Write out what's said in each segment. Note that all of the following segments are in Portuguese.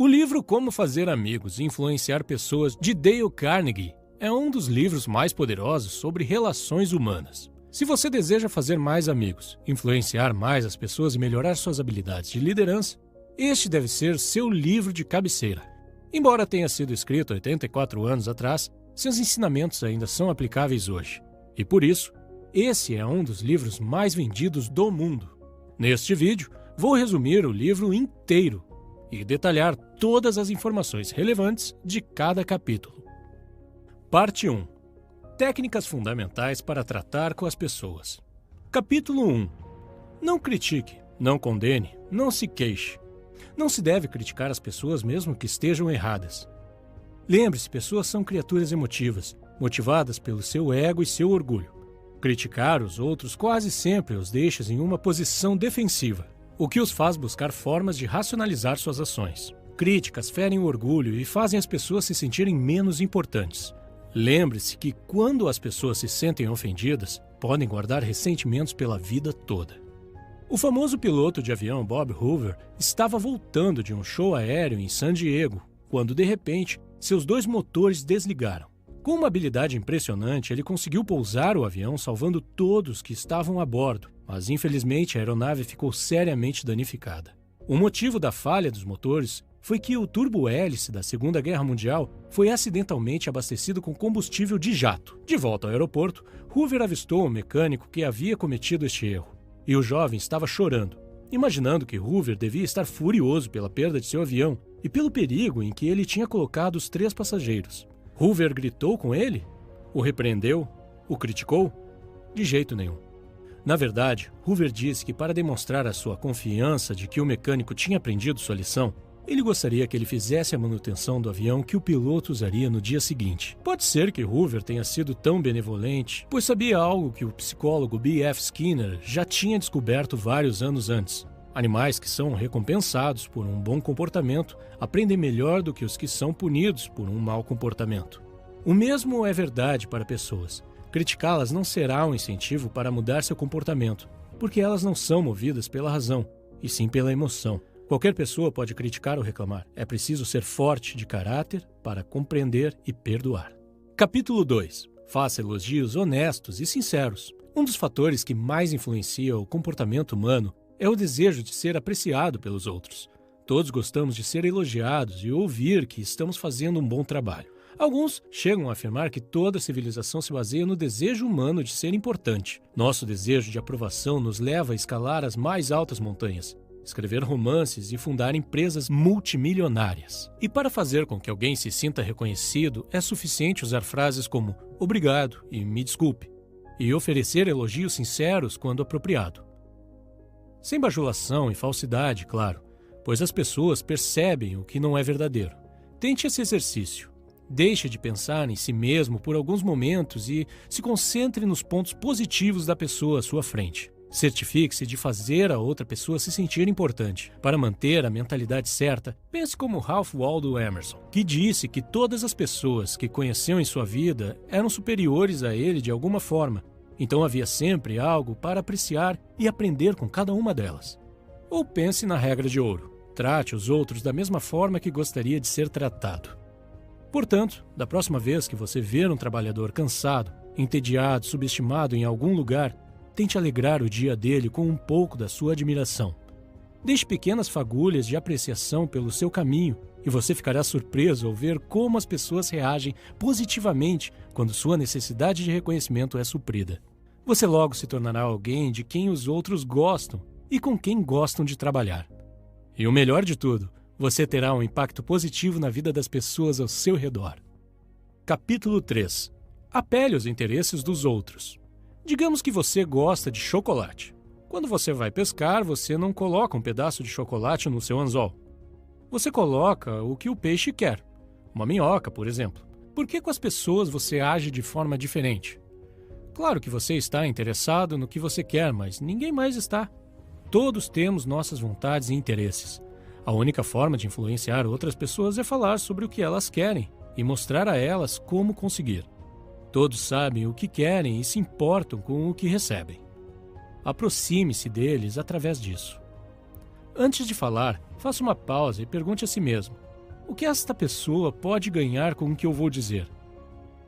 O livro Como Fazer Amigos e Influenciar Pessoas, de Dale Carnegie, é um dos livros mais poderosos sobre relações humanas. Se você deseja fazer mais amigos, influenciar mais as pessoas e melhorar suas habilidades de liderança, este deve ser seu livro de cabeceira. Embora tenha sido escrito 84 anos atrás, seus ensinamentos ainda são aplicáveis hoje. E por isso, esse é um dos livros mais vendidos do mundo. Neste vídeo, vou resumir o livro inteiro e detalhar todas as informações relevantes de cada capítulo. Parte 1. Técnicas fundamentais para tratar com as pessoas. Capítulo 1. Não critique, não condene, não se queixe. Não se deve criticar as pessoas mesmo que estejam erradas. Lembre-se, pessoas são criaturas emotivas, motivadas pelo seu ego e seu orgulho. Criticar os outros quase sempre os deixa em uma posição defensiva, o que os faz buscar formas de racionalizar suas ações. Críticas ferem o orgulho e fazem as pessoas se sentirem menos importantes. Lembre-se que quando as pessoas se sentem ofendidas, podem guardar ressentimentos pela vida toda. O famoso piloto de avião Bob Hoover estava voltando de um show aéreo em San Diego, quando de repente seus 2 motores desligaram. Com uma habilidade impressionante, ele conseguiu pousar o avião salvando todos que estavam a bordo, mas infelizmente a aeronave ficou seriamente danificada. O motivo da falha dos motores foi que o turbo-hélice da Segunda Guerra Mundial foi acidentalmente abastecido com combustível de jato. De volta ao aeroporto, Hoover avistou o mecânico que havia cometido este erro, e o jovem estava chorando, imaginando que Hoover devia estar furioso pela perda de seu avião e pelo perigo em que ele tinha colocado os 3 passageiros. Hoover gritou com ele? O repreendeu? O criticou? De jeito nenhum. Na verdade, Hoover disse que para demonstrar a sua confiança de que o mecânico tinha aprendido sua lição, ele gostaria que ele fizesse a manutenção do avião que o piloto usaria no dia seguinte. Pode ser que Hoover tenha sido tão benevolente, pois sabia algo que o psicólogo B.F. Skinner já tinha descoberto vários anos antes. Animais que são recompensados por um bom comportamento aprendem melhor do que os que são punidos por um mau comportamento. O mesmo é verdade para pessoas. Criticá-las não será um incentivo para mudar seu comportamento, porque elas não são movidas pela razão, e sim pela emoção. Qualquer pessoa pode criticar ou reclamar. É preciso ser forte de caráter para compreender e perdoar. Capítulo 2. Faça elogios honestos e sinceros. Um dos fatores que mais influencia o comportamento humano é o desejo de ser apreciado pelos outros. Todos gostamos de ser elogiados e ouvir que estamos fazendo um bom trabalho. Alguns chegam a afirmar que toda civilização se baseia no desejo humano de ser importante. Nosso desejo de aprovação nos leva a escalar as mais altas montanhas, escrever romances e fundar empresas multimilionárias. E para fazer com que alguém se sinta reconhecido, é suficiente usar frases como "obrigado" e "me desculpe", e oferecer elogios sinceros quando apropriado. Sem bajulação e falsidade, claro, pois as pessoas percebem o que não é verdadeiro. Tente esse exercício. Deixe de pensar em si mesmo por alguns momentos e se concentre nos pontos positivos da pessoa à sua frente. Certifique-se de fazer a outra pessoa se sentir importante. Para manter a mentalidade certa, pense como Ralph Waldo Emerson, que disse que todas as pessoas que conheceu em sua vida eram superiores a ele de alguma forma. Então havia sempre algo para apreciar e aprender com cada uma delas. Ou pense na regra de ouro. Trate os outros da mesma forma que gostaria de ser tratado. Portanto, da próxima vez que você ver um trabalhador cansado, entediado, subestimado em algum lugar, tente alegrar o dia dele com um pouco da sua admiração. Deixe pequenas fagulhas de apreciação pelo seu caminho e você ficará surpreso ao ver como as pessoas reagem positivamente quando sua necessidade de reconhecimento é suprida. Você logo se tornará alguém de quem os outros gostam e com quem gostam de trabalhar. E o melhor de tudo, você terá um impacto positivo na vida das pessoas ao seu redor. Capítulo 3. Apele aos interesses dos outros. Digamos que você gosta de chocolate. Quando você vai pescar, você não coloca um pedaço de chocolate no seu anzol. Você coloca o que o peixe quer. Uma minhoca, por exemplo. Por que com as pessoas você age de forma diferente? Claro que você está interessado no que você quer, mas ninguém mais está. Todos temos nossas vontades e interesses. A única forma de influenciar outras pessoas é falar sobre o que elas querem e mostrar a elas como conseguir. Todos sabem o que querem e se importam com o que recebem. Aproxime-se deles através disso. Antes de falar, faça uma pausa e pergunte a si mesmo: O que esta pessoa pode ganhar com o que eu vou dizer?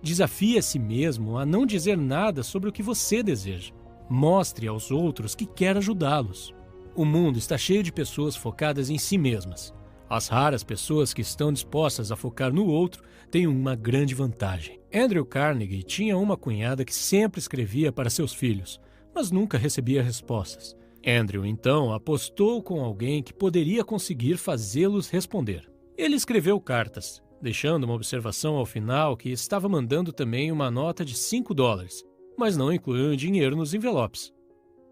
Desafie a si mesmo a não dizer nada sobre o que você deseja. Mostre aos outros que quer ajudá-los. O mundo está cheio de pessoas focadas em si mesmas. As raras pessoas que estão dispostas a focar no outro têm uma grande vantagem. Andrew Carnegie tinha uma cunhada que sempre escrevia para seus filhos, mas nunca recebia respostas. Andrew, então, apostou com alguém que poderia conseguir fazê-los responder. Ele escreveu cartas, deixando uma observação ao final que estava mandando também uma nota de $5, mas não incluiu dinheiro nos envelopes.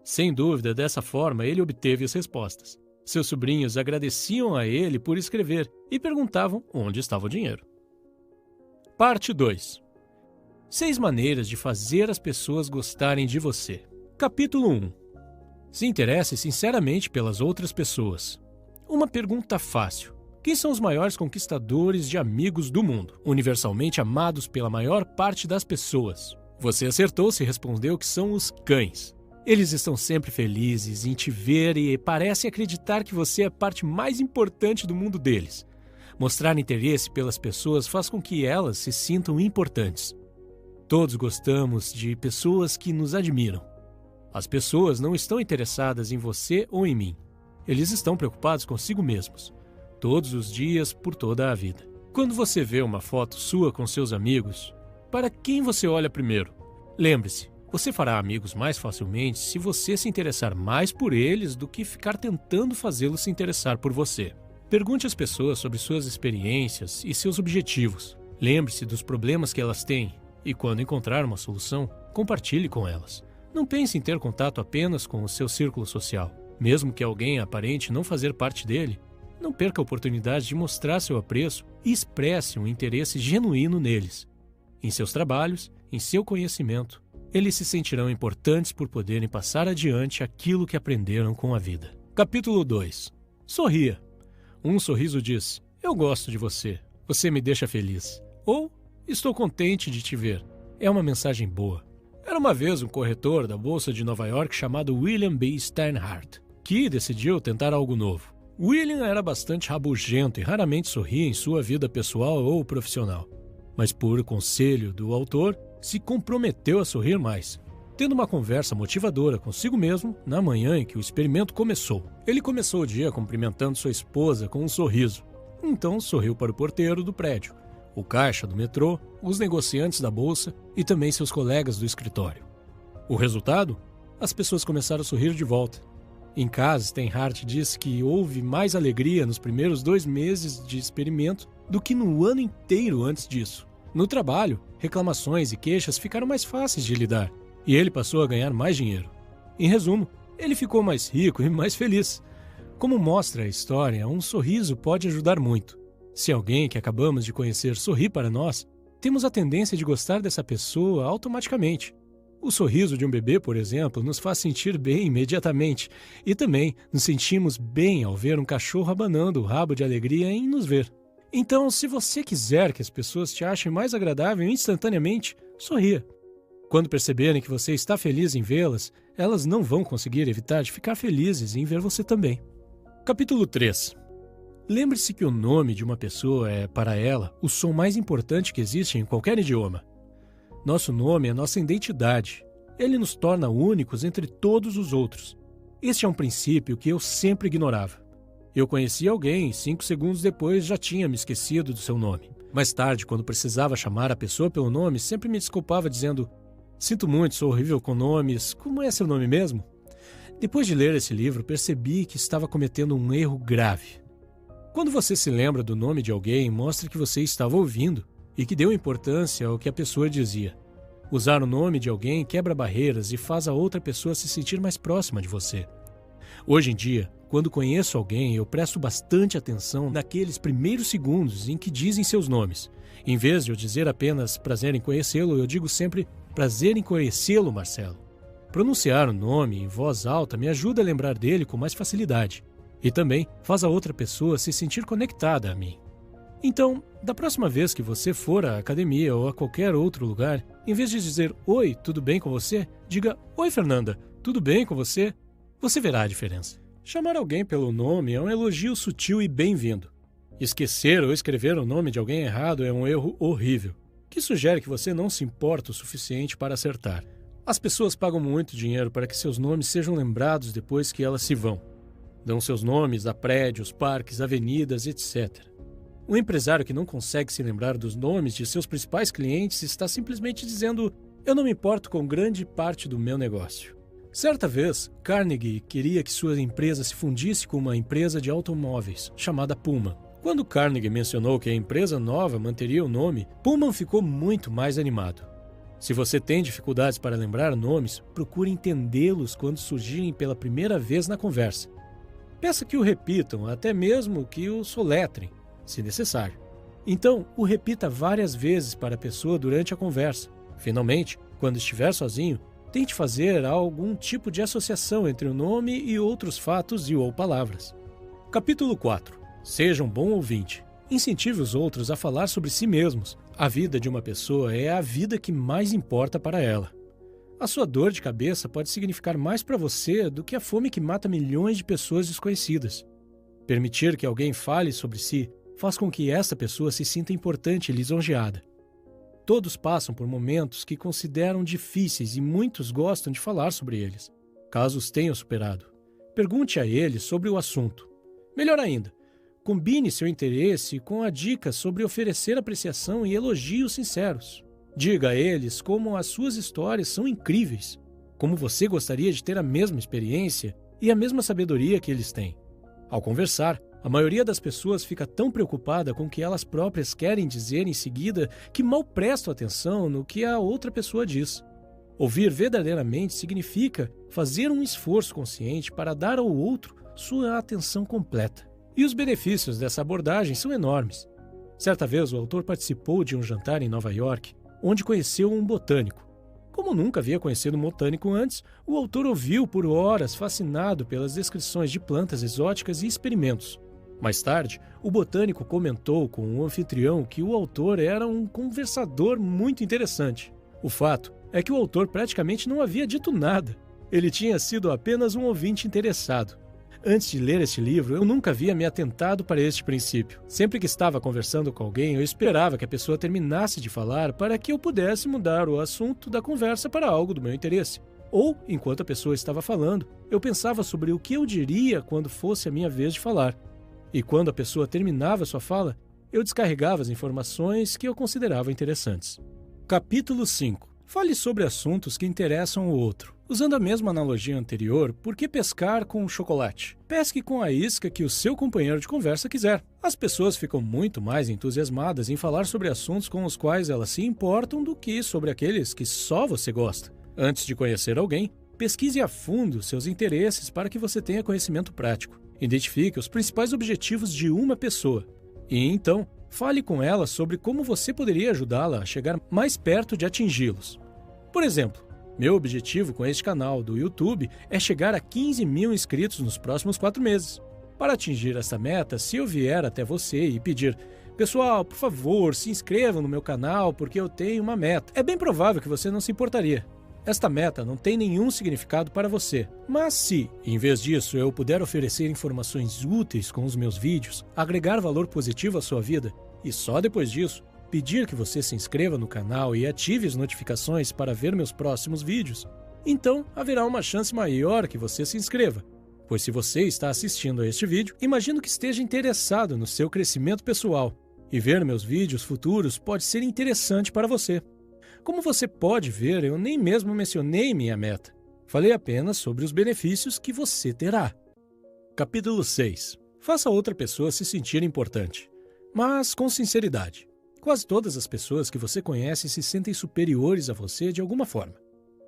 Sem dúvida, dessa forma, ele obteve as respostas. Seus sobrinhos agradeciam a ele por escrever e perguntavam onde estava o dinheiro. Parte 2. 6 maneiras de fazer as pessoas gostarem de você. Capítulo 1. Se interesse sinceramente pelas outras pessoas. Uma pergunta fácil. Quem são os maiores conquistadores de amigos do mundo, universalmente amados pela maior parte das pessoas? Você acertou se respondeu que são os cães. Eles estão sempre felizes em te ver e parecem acreditar que você é a parte mais importante do mundo deles. Mostrar interesse pelas pessoas faz com que elas se sintam importantes. Todos gostamos de pessoas que nos admiram. As pessoas não estão interessadas em você ou em mim. Eles estão preocupados consigo mesmos. Todos os dias, por toda a vida. Quando você vê uma foto sua com seus amigos, para quem você olha primeiro? Lembre-se, você fará amigos mais facilmente se você se interessar mais por eles do que ficar tentando fazê-los se interessar por você. Pergunte às pessoas sobre suas experiências e seus objetivos. Lembre-se dos problemas que elas têm e, quando encontrar uma solução, compartilhe com elas. Não pense em ter contato apenas com o seu círculo social. Mesmo que alguém aparente não fazer parte dele, não perca a oportunidade de mostrar seu apreço e expresse um interesse genuíno neles. Em seus trabalhos, em seu conhecimento, eles se sentirão importantes por poderem passar adiante aquilo que aprenderam com a vida. Capítulo 2. Sorria. Um sorriso diz: eu gosto de você, você me deixa feliz. Ou, estou contente de te ver. É uma mensagem boa. Era uma vez um corretor da Bolsa de Nova York chamado William B. Steinhardt, que decidiu tentar algo novo. William era bastante rabugento e raramente sorria em sua vida pessoal ou profissional. Mas por conselho do autor, se comprometeu a sorrir mais. Tendo uma conversa motivadora consigo mesmo, na manhã em que o experimento começou. Ele começou o dia cumprimentando sua esposa com um sorriso. Então sorriu para o porteiro do prédio, o caixa do metrô, os negociantes da bolsa e também seus colegas do escritório. O resultado? As pessoas começaram a sorrir de volta. Em casa, Steinhardt disse que houve mais alegria nos primeiros 2 meses de experimento do que no ano inteiro antes disso. No trabalho, reclamações e queixas ficaram mais fáceis de lidar, e ele passou a ganhar mais dinheiro. Em resumo, ele ficou mais rico e mais feliz. Como mostra a história, um sorriso pode ajudar muito. Se alguém que acabamos de conhecer sorri para nós, temos a tendência de gostar dessa pessoa automaticamente. O sorriso de um bebê, por exemplo, nos faz sentir bem imediatamente, e também nos sentimos bem ao ver um cachorro abanando o rabo de alegria em nos ver. Então, se você quiser que as pessoas te achem mais agradável instantaneamente, sorria. Quando perceberem que você está feliz em vê-las, elas não vão conseguir evitar de ficar felizes em ver você também. Capítulo 3. Lembre-se que o nome de uma pessoa é, para ela, o som mais importante que existe em qualquer idioma. Nosso nome é nossa identidade. Ele nos torna únicos entre todos os outros. Este é um princípio que eu sempre ignorava. Eu conheci alguém e 5 segundos depois já tinha me esquecido do seu nome. Mais tarde, quando precisava chamar a pessoa pelo nome, sempre me desculpava dizendo: sinto muito, sou horrível com nomes, como é seu nome mesmo? Depois de ler esse livro, percebi que estava cometendo um erro grave. Quando você se lembra do nome de alguém, mostra que você estava ouvindo e que deu importância ao que a pessoa dizia. Usar o nome de alguém quebra barreiras e faz a outra pessoa se sentir mais próxima de você. Hoje em dia, quando conheço alguém, eu presto bastante atenção naqueles primeiros segundos em que dizem seus nomes. Em vez de eu dizer apenas prazer em conhecê-lo, eu digo sempre prazer em conhecê-lo, Marcelo. Pronunciar o nome em voz alta me ajuda a lembrar dele com mais facilidade. E também faz a outra pessoa se sentir conectada a mim. Então, da próxima vez que você for à academia ou a qualquer outro lugar, em vez de dizer oi, tudo bem com você? Diga oi, Fernanda, tudo bem com você? Você verá a diferença. Chamar alguém pelo nome é um elogio sutil e bem-vindo. Esquecer ou escrever o nome de alguém errado é um erro horrível, que sugere que você não se importa o suficiente para acertar. As pessoas pagam muito dinheiro para que seus nomes sejam lembrados depois que elas se vão. Dão seus nomes a prédios, parques, avenidas, etc. Um empresário que não consegue se lembrar dos nomes de seus principais clientes está simplesmente dizendo: eu não me importo com grande parte do meu negócio. Certa vez, Carnegie queria que sua empresa se fundisse com uma empresa de automóveis, chamada Pullman. Quando Carnegie mencionou que a empresa nova manteria o nome, Pullman ficou muito mais animado. Se você tem dificuldades para lembrar nomes, procure entendê-los quando surgirem pela primeira vez na conversa. Peça que o repitam, até mesmo que o soletrem, se necessário. Então, o repita várias vezes para a pessoa durante a conversa. Finalmente, quando estiver sozinho, tente fazer algum tipo de associação entre o nome e outros fatos e ou palavras. Capítulo 4. Seja um bom ouvinte. Incentive os outros a falar sobre si mesmos. A vida de uma pessoa é a vida que mais importa para ela. A sua dor de cabeça pode significar mais para você do que a fome que mata milhões de pessoas desconhecidas. Permitir que alguém fale sobre si faz com que essa pessoa se sinta importante e lisonjeada. Todos passam por momentos que consideram difíceis e muitos gostam de falar sobre eles. Caso os tenham superado, pergunte a eles sobre o assunto. Melhor ainda, combine seu interesse com a dica sobre oferecer apreciação e elogios sinceros. Diga a eles como as suas histórias são incríveis, como você gostaria de ter a mesma experiência e a mesma sabedoria que eles têm. Ao conversar, a maioria das pessoas fica tão preocupada com o que elas próprias querem dizer em seguida que mal prestam atenção no que a outra pessoa diz. Ouvir verdadeiramente significa fazer um esforço consciente para dar ao outro sua atenção completa. E os benefícios dessa abordagem são enormes. Certa vez, o autor participou de um jantar em Nova York, onde conheceu um botânico. Como nunca havia conhecido um botânico antes, o autor ouviu por horas fascinado pelas descrições de plantas exóticas e experimentos. Mais tarde, o botânico comentou com o anfitrião que o autor era um conversador muito interessante. O fato é que o autor praticamente não havia dito nada. Ele tinha sido apenas um ouvinte interessado. Antes de ler este livro, eu nunca havia me atentado para este princípio. Sempre que estava conversando com alguém, eu esperava que a pessoa terminasse de falar para que eu pudesse mudar o assunto da conversa para algo do meu interesse. Ou, enquanto a pessoa estava falando, eu pensava sobre o que eu diria quando fosse a minha vez de falar. E quando a pessoa terminava sua fala, eu descarregava as informações que eu considerava interessantes. Capítulo 5. Fale sobre assuntos que interessam o outro. Usando a mesma analogia anterior, por que pescar com chocolate? Pesque com a isca que o seu companheiro de conversa quiser. As pessoas ficam muito mais entusiasmadas em falar sobre assuntos com os quais elas se importam do que sobre aqueles que só você gosta. Antes de conhecer alguém, pesquise a fundo seus interesses para que você tenha conhecimento prático. Identifique os principais objetivos de uma pessoa. E então, fale com ela sobre como você poderia ajudá-la a chegar mais perto de atingi-los. Por exemplo, meu objetivo com este canal do YouTube é chegar a 15 mil inscritos nos próximos 4 meses. Para atingir essa meta, se eu vier até você e pedir: pessoal, por favor, se inscrevam no meu canal porque eu tenho uma meta, é bem provável que você não se importaria. Esta meta não tem nenhum significado para você. Mas se, em vez disso, eu puder oferecer informações úteis com os meus vídeos, agregar valor positivo à sua vida, e só depois disso, pedir que você se inscreva no canal e ative as notificações para ver meus próximos vídeos, então haverá uma chance maior que você se inscreva. Pois se você está assistindo a este vídeo, imagino que esteja interessado no seu crescimento pessoal, e ver meus vídeos futuros pode ser interessante para você. Como você pode ver, eu nem mesmo mencionei minha meta. Falei apenas sobre os benefícios que você terá. Capítulo 6. Faça outra pessoa se sentir importante, mas com sinceridade. Quase todas as pessoas que você conhece se sentem superiores a você de alguma forma.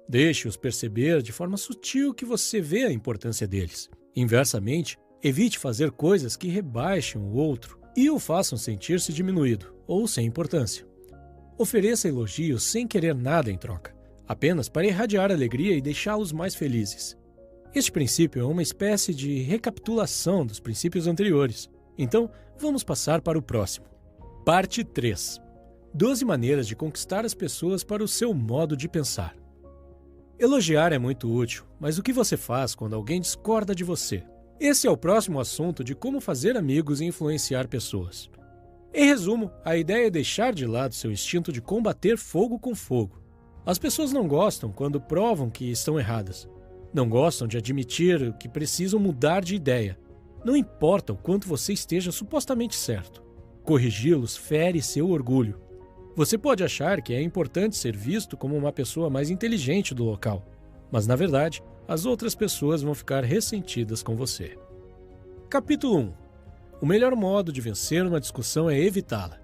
Deixe-os perceber de forma sutil que você vê a importância deles. Inversamente, evite fazer coisas que rebaixem o outro e o façam sentir-se diminuído ou sem importância. Ofereça elogios sem querer nada em troca, apenas para irradiar alegria e deixá-los mais felizes. Este princípio é uma espécie de recapitulação dos princípios anteriores. Então, vamos passar para o próximo. Parte 3. 12 maneiras de conquistar as pessoas para o seu modo de pensar. Elogiar é muito útil, mas o que você faz quando alguém discorda de você? Esse é o próximo assunto de como fazer amigos e influenciar pessoas. Em resumo, a ideia é deixar de lado seu instinto de combater fogo com fogo. As pessoas não gostam quando provam que estão erradas. Não gostam de admitir que precisam mudar de ideia. Não importa o quanto você esteja supostamente certo. Corrigi-los fere seu orgulho. Você pode achar que é importante ser visto como uma pessoa mais inteligente do local, mas na verdade, as outras pessoas vão ficar ressentidas com você. Capítulo 1. O melhor modo de vencer uma discussão é evitá-la.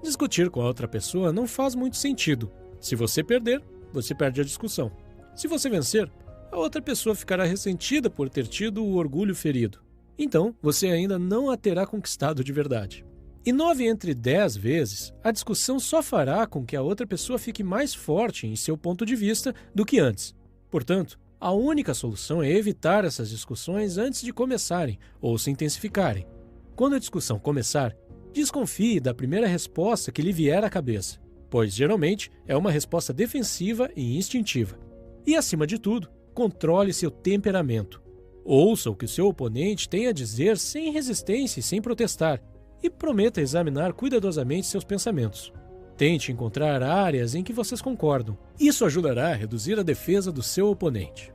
Discutir com a outra pessoa não faz muito sentido. Se você perder, você perde a discussão. Se você vencer, a outra pessoa ficará ressentida por ter tido o orgulho ferido. Então, você ainda não a terá conquistado de verdade. E 9 entre 10 vezes, a discussão só fará com que a outra pessoa fique mais forte em seu ponto de vista do que antes. Portanto, a única solução é evitar essas discussões antes de começarem ou se intensificarem. Quando a discussão começar, desconfie da primeira resposta que lhe vier à cabeça, pois geralmente é uma resposta defensiva e instintiva. E, acima de tudo, controle seu temperamento. Ouça o que o seu oponente tem a dizer sem resistência e sem protestar, e prometa examinar cuidadosamente seus pensamentos. Tente encontrar áreas em que vocês concordam. Isso ajudará a reduzir a defesa do seu oponente.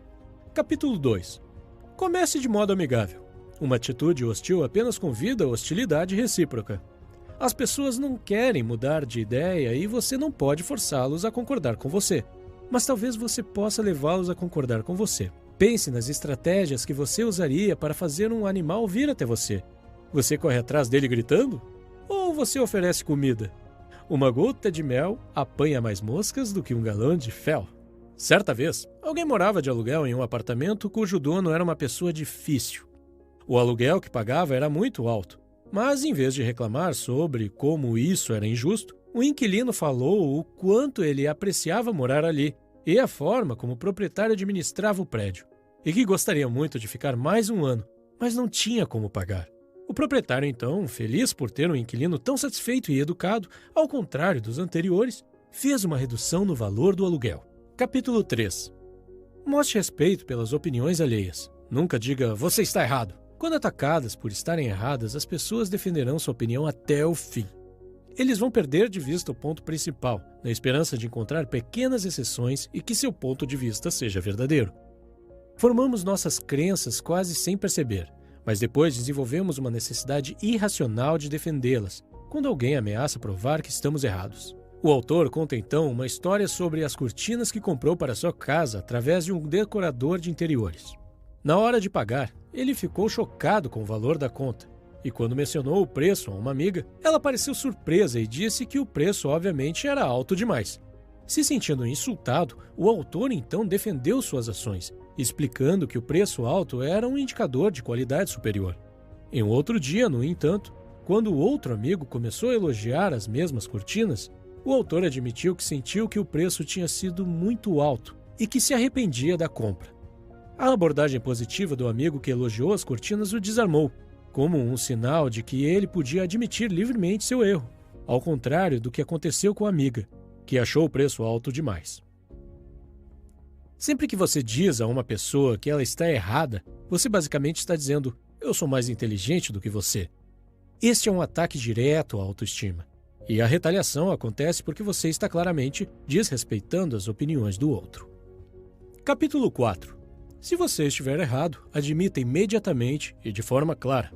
Capítulo 2. Comece de modo amigável. Uma atitude hostil apenas convida a hostilidade recíproca. As pessoas não querem mudar de ideia e você não pode forçá-los a concordar com você. Mas talvez você possa levá-los a concordar com você. Pense nas estratégias que você usaria para fazer um animal vir até você. Você corre atrás dele gritando? Ou você oferece comida? Uma gota de mel apanha mais moscas do que um galão de fel. Certa vez, alguém morava de aluguel em um apartamento cujo dono era uma pessoa difícil. O aluguel que pagava era muito alto, mas em vez de reclamar sobre como isso era injusto, o inquilino falou o quanto ele apreciava morar ali e a forma como o proprietário administrava o prédio, e que gostaria muito de ficar mais um ano, mas não tinha como pagar. O proprietário, então, feliz por ter um inquilino tão satisfeito e educado, ao contrário dos anteriores, fez uma redução no valor do aluguel. Capítulo 3. Mostre respeito pelas opiniões alheias. Nunca diga, você está errado. Quando atacadas por estarem erradas, as pessoas defenderão sua opinião até o fim. Eles vão perder de vista o ponto principal, na esperança de encontrar pequenas exceções e que seu ponto de vista seja verdadeiro. Formamos nossas crenças quase sem perceber, mas depois desenvolvemos uma necessidade irracional de defendê-las, quando alguém ameaça provar que estamos errados. O autor conta então uma história sobre as cortinas que comprou para sua casa através de um decorador de interiores. Na hora de pagar, ele ficou chocado com o valor da conta, e quando mencionou o preço a uma amiga, ela pareceu surpresa e disse que o preço obviamente era alto demais. Se sentindo insultado, o autor então defendeu suas ações, explicando que o preço alto era um indicador de qualidade superior. Em um outro dia, no entanto, quando o outro amigo começou a elogiar as mesmas cortinas, o autor admitiu que sentiu que o preço tinha sido muito alto e que se arrependia da compra. A abordagem positiva do amigo que elogiou as cortinas o desarmou, como um sinal de que ele podia admitir livremente seu erro, ao contrário do que aconteceu com a amiga, que achou o preço alto demais. Sempre que você diz a uma pessoa que ela está errada, você basicamente está dizendo, eu sou mais inteligente do que você. Este é um ataque direto à autoestima. E a retaliação acontece porque você está claramente desrespeitando as opiniões do outro. Capítulo 4. Se você estiver errado, admita imediatamente e de forma clara.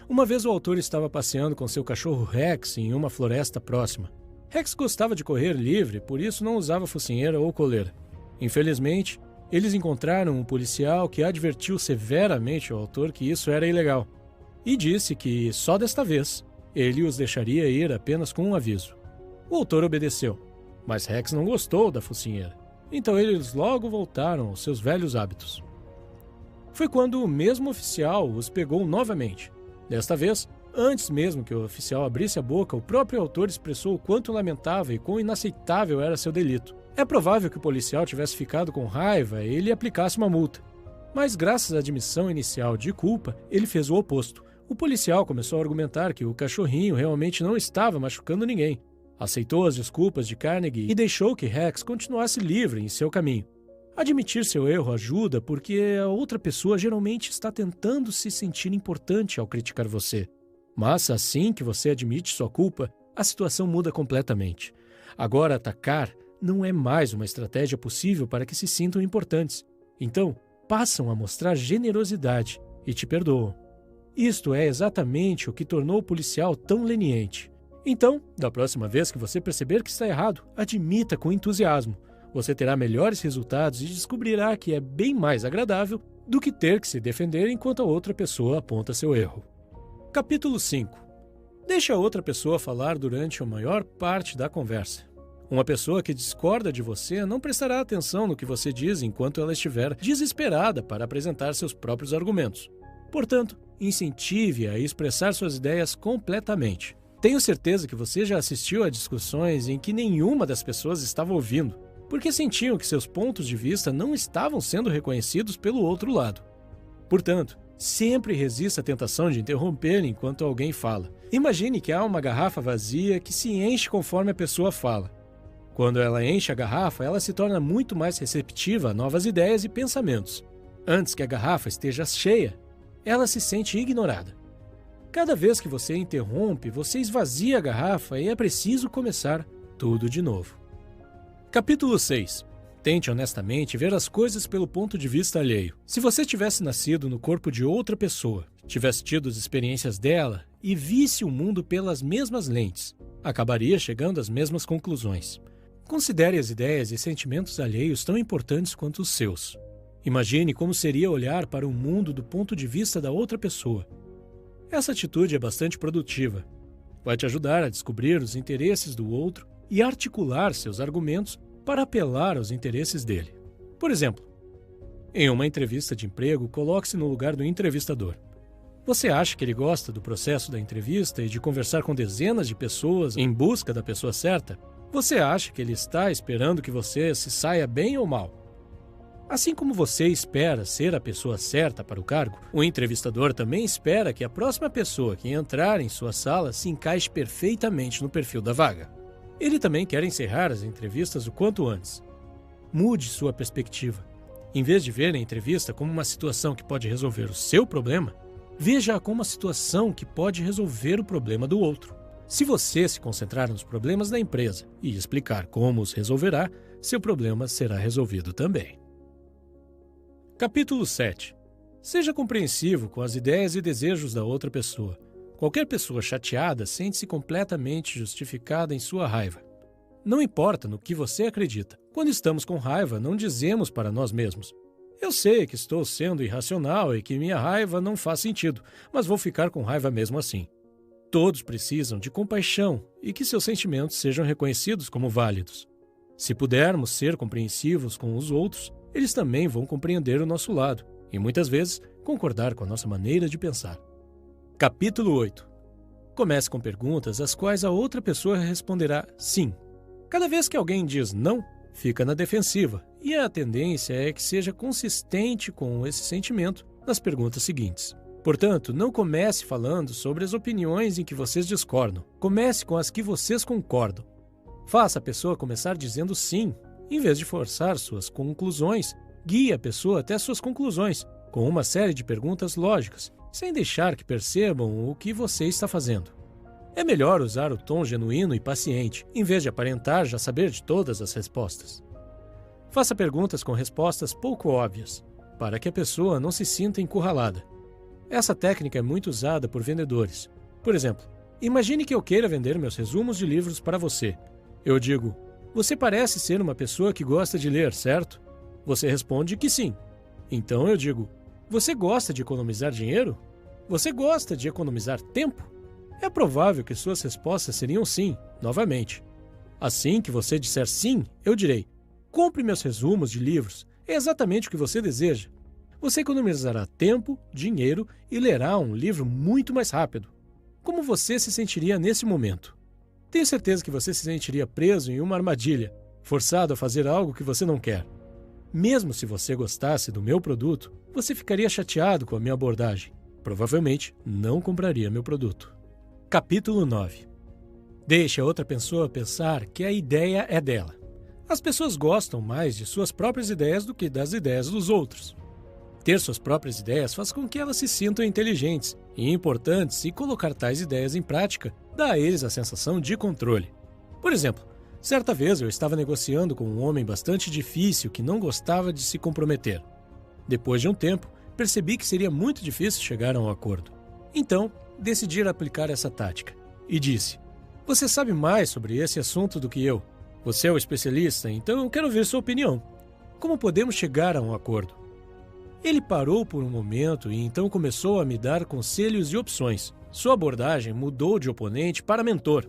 Uma vez o autor estava passeando com seu cachorro Rex em uma floresta próxima. Rex gostava de correr livre, por isso não usava focinheira ou coleira. Infelizmente, eles encontraram um policial que advertiu severamente ao autor que isso era ilegal e disse que, só desta vez, ele os deixaria ir apenas com um aviso. O autor obedeceu, mas Rex não gostou da focinheira, então eles logo voltaram aos seus velhos hábitos. Foi quando o mesmo oficial os pegou novamente. Desta vez, antes mesmo que o oficial abrisse a boca, o próprio autor expressou o quanto lamentava e quão inaceitável era seu delito. É provável que o policial tivesse ficado com raiva e lhe aplicasse uma multa. Mas graças à admissão inicial de culpa, ele fez o oposto. O policial começou a argumentar que o cachorrinho realmente não estava machucando ninguém. Aceitou as desculpas de Carnegie e deixou que Rex continuasse livre em seu caminho. Admitir seu erro ajuda porque a outra pessoa geralmente está tentando se sentir importante ao criticar você. Mas assim que você admite sua culpa, a situação muda completamente. Agora, atacar não é mais uma estratégia possível para que se sintam importantes. Então, passam a mostrar generosidade e te perdoam. Isto é exatamente o que tornou o policial tão leniente. Então, da próxima vez que você perceber que está errado, admita com entusiasmo. Você terá melhores resultados e descobrirá que é bem mais agradável do que ter que se defender enquanto a outra pessoa aponta seu erro. Capítulo 5. Deixe a outra pessoa falar durante a maior parte da conversa. Uma pessoa que discorda de você não prestará atenção no que você diz enquanto ela estiver desesperada para apresentar seus próprios argumentos. Portanto, incentive-a a expressar suas ideias completamente. Tenho certeza que você já assistiu a discussões em que nenhuma das pessoas estava ouvindo, porque sentiam que seus pontos de vista não estavam sendo reconhecidos pelo outro lado. Portanto, sempre resista à tentação de interromper enquanto alguém fala. Imagine que há uma garrafa vazia que se enche conforme a pessoa fala. Quando ela enche a garrafa, ela se torna muito mais receptiva a novas ideias e pensamentos. Antes que a garrafa esteja cheia, ela se sente ignorada. Cada vez que você interrompe, você esvazia a garrafa e é preciso começar tudo de novo. Capítulo 6. Tente honestamente ver as coisas pelo ponto de vista alheio. Se você tivesse nascido no corpo de outra pessoa, tivesse tido as experiências dela e visse o mundo pelas mesmas lentes, acabaria chegando às mesmas conclusões. Considere as ideias e sentimentos alheios tão importantes quanto os seus. Imagine como seria olhar para o mundo do ponto de vista da outra pessoa. Essa atitude é bastante produtiva. Vai te ajudar a descobrir os interesses do outro e articular seus argumentos para apelar aos interesses dele. Por exemplo, em uma entrevista de emprego, coloque-se no lugar do entrevistador. Você acha que ele gosta do processo da entrevista e de conversar com dezenas de pessoas em busca da pessoa certa? Você acha que ele está esperando que você se saia bem ou mal? Assim como você espera ser a pessoa certa para o cargo, o entrevistador também espera que a próxima pessoa que entrar em sua sala se encaixe perfeitamente no perfil da vaga. Ele também quer encerrar as entrevistas o quanto antes. Mude sua perspectiva. Em vez de ver a entrevista como uma situação que pode resolver o seu problema, veja-a como uma situação que pode resolver o problema do outro. Se você se concentrar nos problemas da empresa e explicar como os resolverá, seu problema será resolvido também. Capítulo 7. Seja compreensivo com as ideias e desejos da outra pessoa. Qualquer pessoa chateada sente-se completamente justificada em sua raiva. Não importa no que você acredita. Quando estamos com raiva, não dizemos para nós mesmos: eu sei que estou sendo irracional e que minha raiva não faz sentido, mas vou ficar com raiva mesmo assim. Todos precisam de compaixão e que seus sentimentos sejam reconhecidos como válidos. Se pudermos ser compreensivos com os outros, eles também vão compreender o nosso lado e, muitas vezes, concordar com a nossa maneira de pensar. Capítulo 8. Comece com perguntas às quais a outra pessoa responderá sim. Cada vez que alguém diz não, fica na defensiva, e a tendência é que seja consistente com esse sentimento nas perguntas seguintes. Portanto, não comece falando sobre as opiniões em que vocês discordam. Comece com as que vocês concordam. Faça a pessoa começar dizendo sim. Em vez de forçar suas conclusões, guie a pessoa até suas conclusões, com uma série de perguntas lógicas, sem deixar que percebam o que você está fazendo. É melhor usar o tom genuíno e paciente, em vez de aparentar já saber de todas as respostas. Faça perguntas com respostas pouco óbvias, para que a pessoa não se sinta encurralada. Essa técnica é muito usada por vendedores. Por exemplo, imagine que eu queira vender meus resumos de livros para você. Eu digo: você parece ser uma pessoa que gosta de ler, certo? Você responde que sim. Então eu digo: você gosta de economizar dinheiro? Você gosta de economizar tempo? É provável que suas respostas seriam sim, novamente. Assim que você disser sim, eu direi: compre meus resumos de livros, é exatamente o que você deseja. Você economizará tempo, dinheiro e lerá um livro muito mais rápido. Como você se sentiria nesse momento? Tenho certeza que você se sentiria preso em uma armadilha, forçado a fazer algo que você não quer. Mesmo se você gostasse do meu produto, você ficaria chateado com a minha abordagem. Provavelmente não compraria meu produto. Capítulo 9. Deixe a outra pessoa pensar que a ideia é dela. As pessoas gostam mais de suas próprias ideias do que das ideias dos outros. Ter suas próprias ideias faz com que elas se sintam inteligentes e importantes, e colocar tais ideias em prática dá a eles a sensação de controle. Por exemplo, certa vez eu estava negociando com um homem bastante difícil que não gostava de se comprometer. Depois de um tempo, percebi que seria muito difícil chegar a um acordo. Então, decidi aplicar essa tática e disse: "Você sabe mais sobre esse assunto do que eu. Você é o especialista, então eu quero ver sua opinião. Como podemos chegar a um acordo?" Ele parou por um momento e então começou a me dar conselhos e opções. Sua abordagem mudou de oponente para mentor.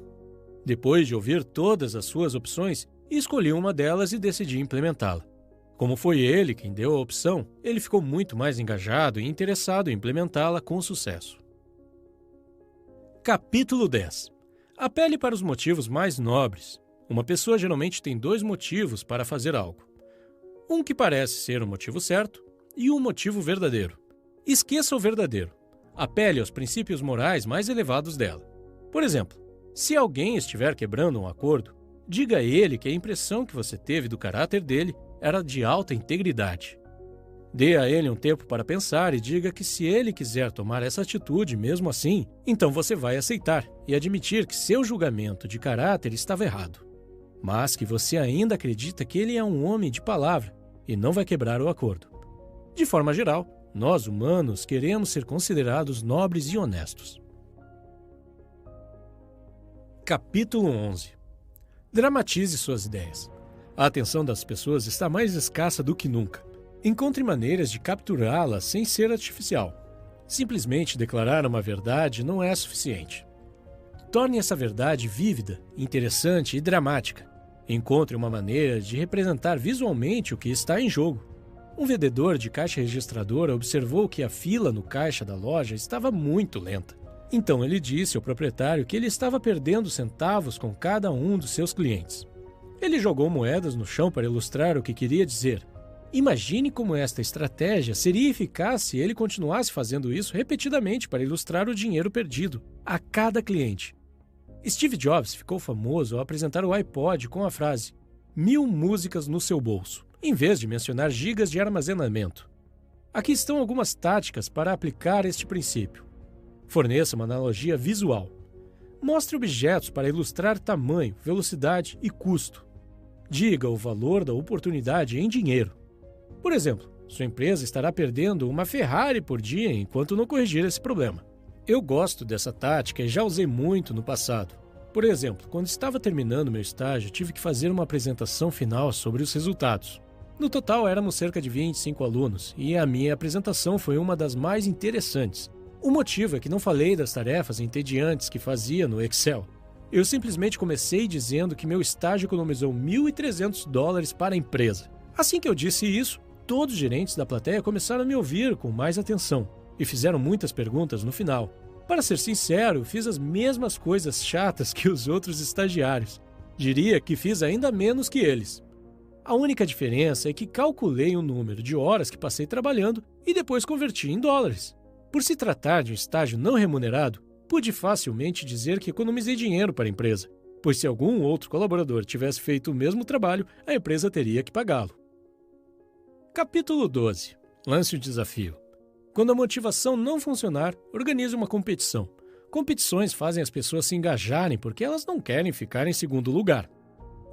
Depois de ouvir todas as suas opções, escolhi uma delas e decidi implementá-la. Como foi ele quem deu a opção, ele ficou muito mais engajado e interessado em implementá-la com sucesso. Capítulo 10. Apele para os motivos mais nobres. Uma pessoa geralmente tem 2 motivos para fazer algo. Um que parece ser o motivo certo e um motivo verdadeiro. Esqueça o verdadeiro. Apele aos princípios morais mais elevados dela. Por exemplo, se alguém estiver quebrando um acordo, diga a ele que a impressão que você teve do caráter dele era de alta integridade. Dê a ele um tempo para pensar e diga que se ele quiser tomar essa atitude mesmo assim, então você vai aceitar e admitir que seu julgamento de caráter estava errado, mas que você ainda acredita que ele é um homem de palavra e não vai quebrar o acordo. De forma geral, nós humanos queremos ser considerados nobres e honestos. Capítulo 11. Dramatize suas ideias. A atenção das pessoas está mais escassa do que nunca. Encontre maneiras de capturá-la sem ser artificial. Simplesmente declarar uma verdade não é suficiente. Torne essa verdade vívida, interessante e dramática. Encontre uma maneira de representar visualmente o que está em jogo. Um vendedor de caixa registradora observou que a fila no caixa da loja estava muito lenta. Então ele disse ao proprietário que ele estava perdendo centavos com cada um dos seus clientes. Ele jogou moedas no chão para ilustrar o que queria dizer. Imagine como esta estratégia seria eficaz se ele continuasse fazendo isso repetidamente para ilustrar o dinheiro perdido a cada cliente. Steve Jobs ficou famoso ao apresentar o iPod com a frase 1000 músicas no seu bolso, em vez de mencionar gigas de armazenamento. Aqui estão algumas táticas para aplicar este princípio. Forneça uma analogia visual. Mostre objetos para ilustrar tamanho, velocidade e custo. Diga o valor da oportunidade em dinheiro. Por exemplo, sua empresa estará perdendo uma Ferrari por dia enquanto não corrigir esse problema. Eu gosto dessa tática e já usei muito no passado. Por exemplo, quando estava terminando meu estágio, tive que fazer uma apresentação final sobre os resultados. No total, éramos cerca de 25 alunos, e a minha apresentação foi uma das mais interessantes. O motivo é que não falei das tarefas entediantes que fazia no Excel. Eu simplesmente comecei dizendo que meu estágio economizou $1.300 para a empresa. Assim que eu disse isso, todos os gerentes da plateia começaram a me ouvir com mais atenção e fizeram muitas perguntas no final. Para ser sincero, fiz as mesmas coisas chatas que os outros estagiários. Diria que fiz ainda menos que eles. A única diferença é que calculei o número de horas que passei trabalhando e depois converti em dólares. Por se tratar de um estágio não remunerado, pude facilmente dizer que economizei dinheiro para a empresa, pois se algum outro colaborador tivesse feito o mesmo trabalho, a empresa teria que pagá-lo. Capítulo 12. Lance o desafio. Quando a motivação não funcionar, organize uma competição. Competições fazem as pessoas se engajarem porque elas não querem ficar em segundo lugar.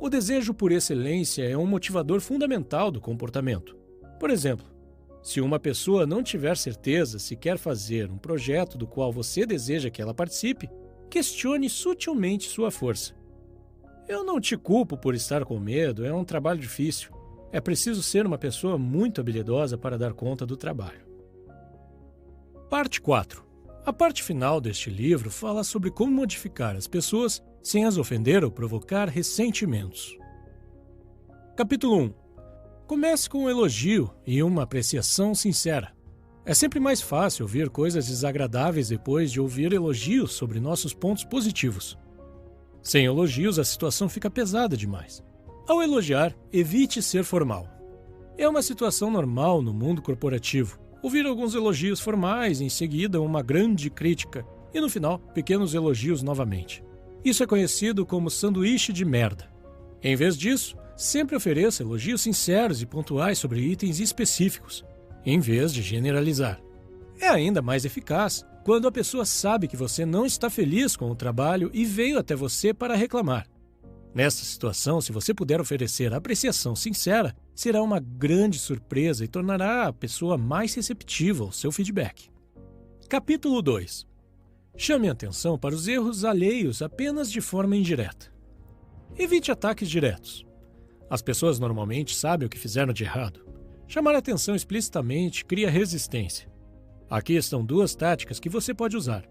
O desejo por excelência é um motivador fundamental do comportamento. Por exemplo, se uma pessoa não tiver certeza se quer fazer um projeto do qual você deseja que ela participe, questione sutilmente sua força. Eu não te culpo por estar com medo, é um trabalho difícil. É preciso ser uma pessoa muito habilidosa para dar conta do trabalho. Parte 4. A parte final deste livro fala sobre como modificar as pessoas sem as ofender ou provocar ressentimentos. Capítulo 1. Comece com um elogio e uma apreciação sincera. É sempre mais fácil ouvir coisas desagradáveis depois de ouvir elogios sobre nossos pontos positivos. Sem elogios, a situação fica pesada demais. Ao elogiar, evite ser formal. É uma situação normal no mundo corporativo. Ouvir alguns elogios formais, em seguida uma grande crítica e no final, pequenos elogios novamente. Isso é conhecido como sanduíche de merda. Em vez disso, Sempre ofereça elogios sinceros e pontuais sobre itens específicos, em vez de generalizar. É ainda mais eficaz quando a pessoa sabe que você não está feliz com o trabalho e veio até você para reclamar. Nesta situação, se você puder oferecer apreciação sincera, será uma grande surpresa e tornará a pessoa mais receptiva ao seu feedback. Capítulo 2. Chame atenção para os erros alheios apenas de forma indireta. Evite ataques diretos. As pessoas normalmente sabem o que fizeram de errado. Chamar a atenção explicitamente cria resistência. Aqui estão 2 táticas que você pode usar.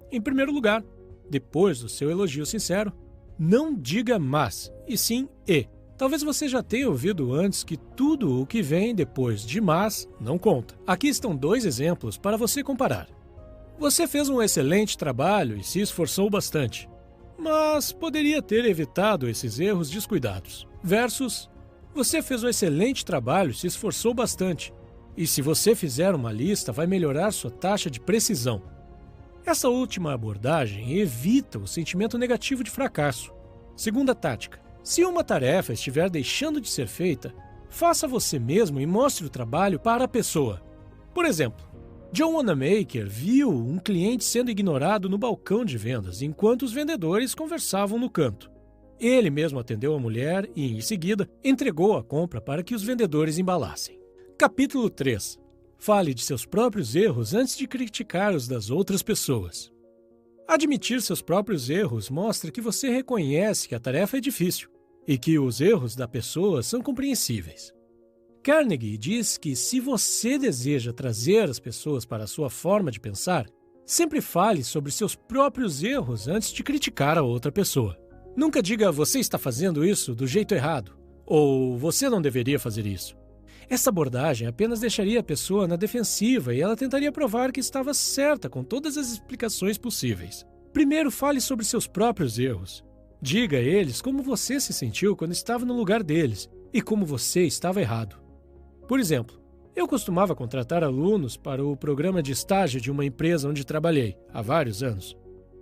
Em primeiro lugar, depois do seu elogio sincero, não diga mas, e sim e. Talvez você já tenha ouvido antes que tudo o que vem depois de mas não conta. Aqui estão 2 exemplos para você comparar. Você fez um excelente trabalho e se esforçou bastante, mas poderia ter evitado esses erros descuidados. Versus, você fez um excelente trabalho e se esforçou bastante, e se você fizer uma lista, vai melhorar sua taxa de precisão. Essa última abordagem evita o sentimento negativo de fracasso. Segunda tática. Se uma tarefa estiver deixando de ser feita, faça você mesmo e mostre o trabalho para a pessoa. Por exemplo, John Wanamaker viu um cliente sendo ignorado no balcão de vendas enquanto os vendedores conversavam no canto. Ele mesmo atendeu a mulher e, em seguida, entregou a compra para que os vendedores embalassem. Capítulo 3. Fale de seus próprios erros antes de criticar os das outras pessoas. Admitir seus próprios erros mostra que você reconhece que a tarefa é difícil e que os erros da pessoa são compreensíveis. Carnegie diz que se você deseja trazer as pessoas para a sua forma de pensar, sempre fale sobre seus próprios erros antes de criticar a outra pessoa. Nunca diga você está fazendo isso do jeito errado ou você não deveria fazer isso. Essa abordagem apenas deixaria a pessoa na defensiva e ela tentaria provar que estava certa com todas as explicações possíveis. Primeiro, fale sobre seus próprios erros. Diga a eles como você se sentiu quando estava no lugar deles e como você estava errado. Por exemplo, eu costumava contratar alunos para o programa de estágio de uma empresa onde trabalhei há vários anos.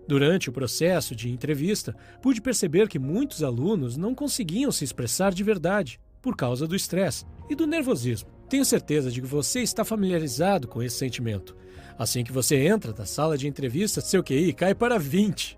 Durante o processo de entrevista, pude perceber que muitos alunos não conseguiam se expressar de verdade por causa do estresse e do nervosismo. Tenho certeza de que você está familiarizado com esse sentimento. Assim que você entra na sala de entrevista, seu QI cai para 20.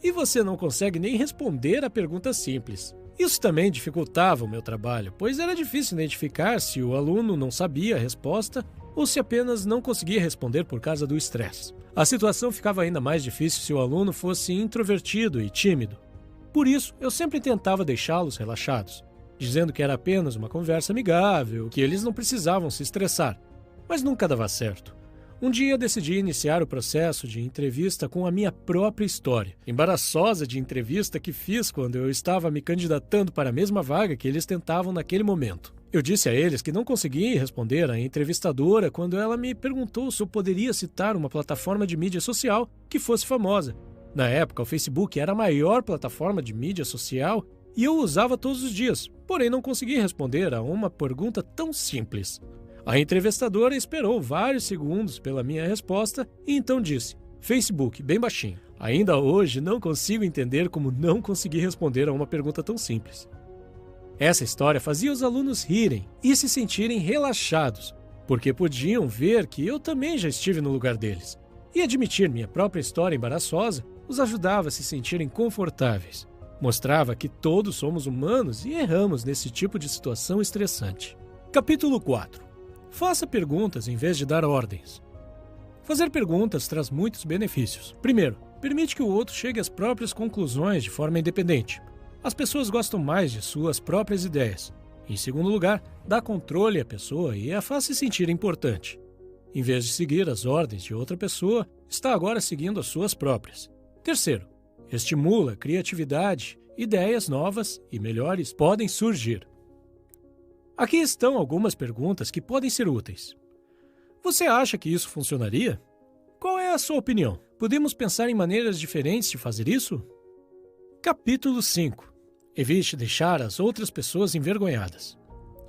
E você não consegue nem responder a pergunta simples. Isso também dificultava o meu trabalho, pois era difícil identificar se o aluno não sabia a resposta ou se apenas não conseguia responder por causa do estresse. A situação ficava ainda mais difícil se o aluno fosse introvertido e tímido. Por isso, eu sempre tentava deixá-los relaxados, dizendo que era apenas uma conversa amigável, que eles não precisavam se estressar. Mas nunca dava certo. Um dia decidi iniciar o processo de entrevista com a minha própria história, embaraçosa de entrevista que fiz quando eu estava me candidatando para a mesma vaga que eles tentavam naquele momento. Eu disse a eles que não conseguia responder à entrevistadora quando ela me perguntou se eu poderia citar uma plataforma de mídia social que fosse famosa. Na época, o Facebook era a maior plataforma de mídia social e eu o usava todos os dias, porém não consegui responder a uma pergunta tão simples. A entrevistadora esperou vários segundos pela minha resposta e então disse: Facebook, bem baixinho. Ainda hoje não consigo entender como não consegui responder a uma pergunta tão simples. Essa história fazia os alunos rirem e se sentirem relaxados, porque podiam ver que eu também já estive no lugar deles. E admitir minha própria história embaraçosa os ajudava a se sentirem confortáveis. Mostrava que todos somos humanos e erramos nesse tipo de situação estressante. Capítulo 4. Faça perguntas em vez de dar ordens. Fazer perguntas traz muitos benefícios. Primeiro, permite que o outro chegue às próprias conclusões de forma independente. As pessoas gostam mais de suas próprias ideias. Em segundo lugar, dá controle à pessoa e a faz se sentir importante. Em vez de seguir as ordens de outra pessoa, está agora seguindo as suas próprias. Terceiro, estimula a criatividade. Ideias novas e melhores podem surgir. Aqui estão algumas perguntas que podem ser úteis. Você acha que isso funcionaria? Qual é a sua opinião? Podemos pensar em maneiras diferentes de fazer isso? Capítulo 5. Evite deixar as outras pessoas envergonhadas.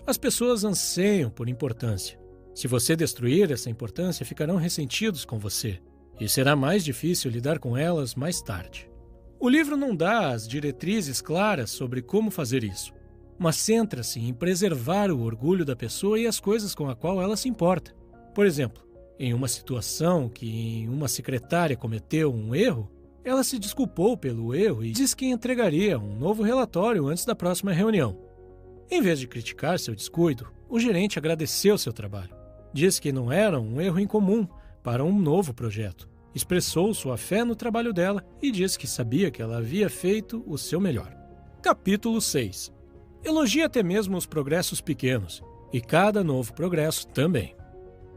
As pessoas anseiam por importância. Se você destruir essa importância, ficarão ressentidos com você, e será mais difícil lidar com elas mais tarde. O livro não dá as diretrizes claras sobre como fazer isso. mas centra-se em preservar o orgulho da pessoa e as coisas com a qual ela se importa. Por exemplo, em uma situação que uma secretária cometeu um erro, ela se desculpou pelo erro e disse que entregaria um novo relatório antes da próxima reunião. Em vez de criticar seu descuido, o gerente agradeceu seu trabalho. Disse que não era um erro incomum para um novo projeto. Expressou sua fé no trabalho dela e disse que sabia que ela havia feito o seu melhor. Capítulo 6. Elogie até mesmo os progressos pequenos, e cada novo progresso também.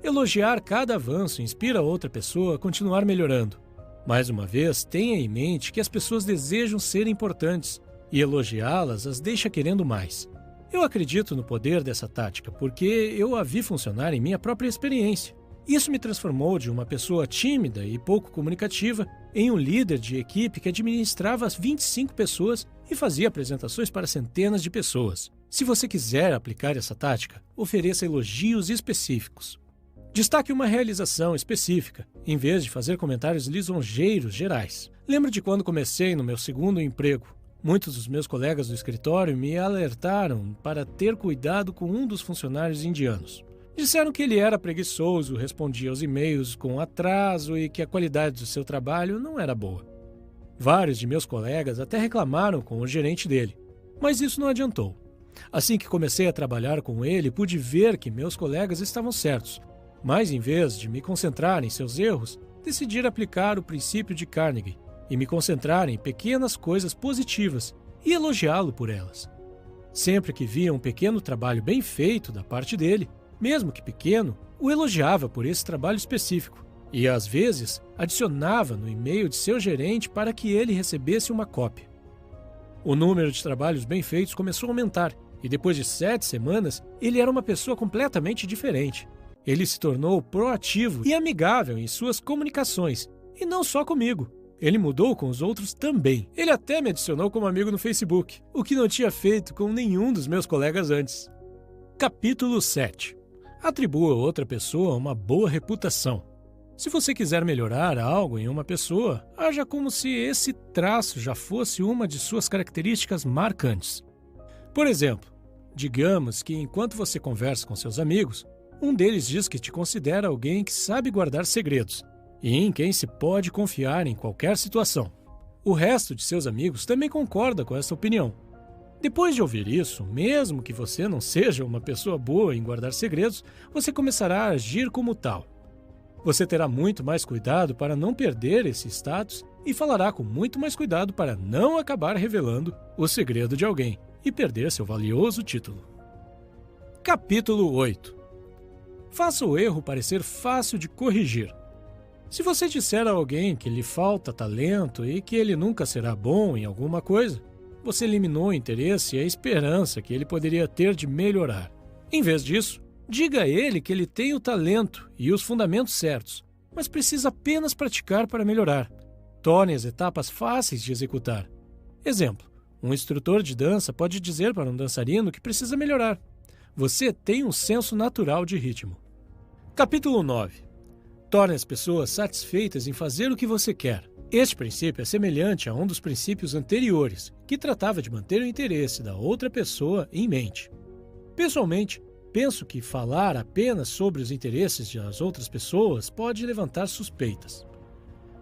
Elogiar cada avanço inspira outra pessoa a continuar melhorando. Mais uma vez, tenha em mente que as pessoas desejam ser importantes, e elogiá-las as deixa querendo mais. Eu acredito no poder dessa tática porque eu a vi funcionar em minha própria experiência. Isso me transformou de uma pessoa tímida e pouco comunicativa em um líder de equipe que administrava 25 pessoas e fazia apresentações para centenas de pessoas. Se você quiser aplicar essa tática, ofereça elogios específicos. Destaque uma realização específica, em vez de fazer comentários lisonjeiros gerais. Lembro de quando comecei no meu segundo emprego. Muitos dos meus colegas do escritório me alertaram para ter cuidado com um dos funcionários indianos. Disseram que ele era preguiçoso, respondia aos e-mails com atraso e que a qualidade do seu trabalho não era boa. Vários de meus colegas até reclamaram com o gerente dele, mas isso não adiantou. Assim que comecei a trabalhar com ele, pude ver que meus colegas estavam certos, mas em vez de me concentrar em seus erros, decidi aplicar o princípio de Carnegie e me concentrar em pequenas coisas positivas e elogiá-lo por elas. Sempre que via um pequeno trabalho bem feito da parte dele, mesmo que pequeno, o elogiava por esse trabalho específico e, às vezes, adicionava no e-mail de seu gerente para que ele recebesse uma cópia. O número de trabalhos bem feitos começou a aumentar e, depois de 7 semanas, ele era uma pessoa completamente diferente. Ele se tornou proativo e amigável em suas comunicações, e não só comigo. Ele mudou com os outros também. Ele até me adicionou como amigo no Facebook, o que não tinha feito com nenhum dos meus colegas antes. Capítulo 7. Atribua a outra pessoa uma boa reputação. Se você quiser melhorar algo em uma pessoa, haja como se esse traço já fosse uma de suas características marcantes. Por exemplo, digamos que enquanto você conversa com seus amigos, um deles diz que te considera alguém que sabe guardar segredos e em quem se pode confiar em qualquer situação. O resto de seus amigos também concorda com essa opinião. Depois de ouvir isso, mesmo que você não seja uma pessoa boa em guardar segredos, você começará a agir como tal. Você terá muito mais cuidado para não perder esse status e falará com muito mais cuidado para não acabar revelando o segredo de alguém e perder seu valioso título. Capítulo 8. Faça o erro parecer fácil de corrigir. Se você disser a alguém que lhe falta talento e que ele nunca será bom em alguma coisa, você eliminou o interesse e a esperança que ele poderia ter de melhorar. Em vez disso, diga a ele que ele tem o talento e os fundamentos certos, mas precisa apenas praticar para melhorar. Torne as etapas fáceis de executar. Exemplo, um instrutor de dança pode dizer para um dançarino que precisa melhorar. Você tem um senso natural de ritmo. Capítulo 9. Torne as pessoas satisfeitas em fazer o que você quer. Este princípio é semelhante a um dos princípios anteriores, que tratava de manter o interesse da outra pessoa em mente. Pessoalmente, penso que falar apenas sobre os interesses das outras pessoas pode levantar suspeitas.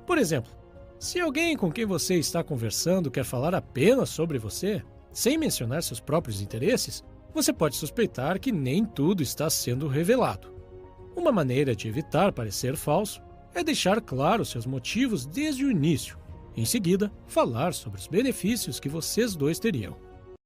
Por exemplo, se alguém com quem você está conversando quer falar apenas sobre você, sem mencionar seus próprios interesses, você pode suspeitar que nem tudo está sendo revelado. Uma maneira de evitar parecer falso é deixar claro seus motivos desde o início. Em seguida, falar sobre os benefícios que vocês dois teriam.